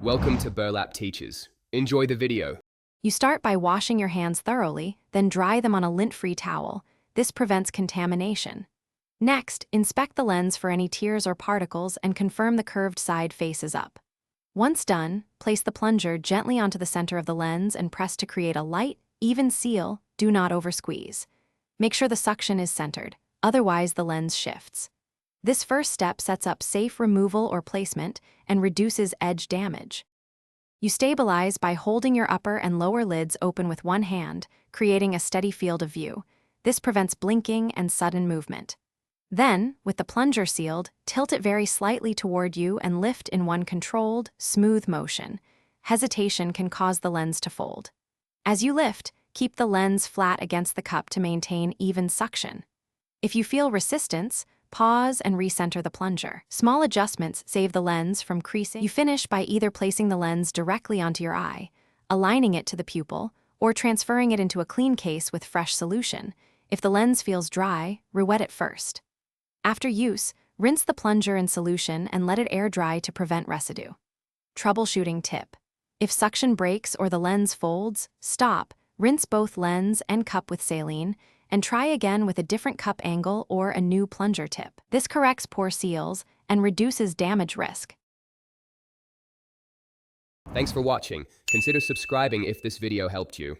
Welcome to Burlap Teachers. Enjoy the video. You start by washing your hands thoroughly, then dry them on a lint-free towel. This prevents contamination. Next, inspect the lens for any tears or particles and confirm the curved side faces up. Once done, place the plunger gently onto the center of the lens and press to create a light, even seal. Do not oversqueeze. Make sure the suction is centered, otherwise the lens shifts. This first step sets up safe removal or placement and reduces edge damage. You stabilize by holding your upper and lower lids open with one hand, creating a steady field of view. This prevents blinking and sudden movement. Then, with the plunger sealed, tilt it very slightly toward you and lift in one controlled, smooth motion. Hesitation can cause the lens to fold. As you lift, keep the lens flat against the cup to maintain even suction. If you feel resistance, pause and recenter the plunger. Small adjustments save the lens from creasing. You finish by either placing the lens directly onto your eye, aligning it to the pupil, or transferring it into a clean case with fresh solution. If the lens feels dry, re-wet it first. After use, rinse the plunger in solution and let it air dry to prevent residue. Troubleshooting tip: if suction breaks or the lens folds, stop, rinse both lens and cup with saline, and try again with a different cup angle or a new plunger tip. This corrects poor seals and reduces damage risk. Thanks for watching. Consider subscribing if this video helped you.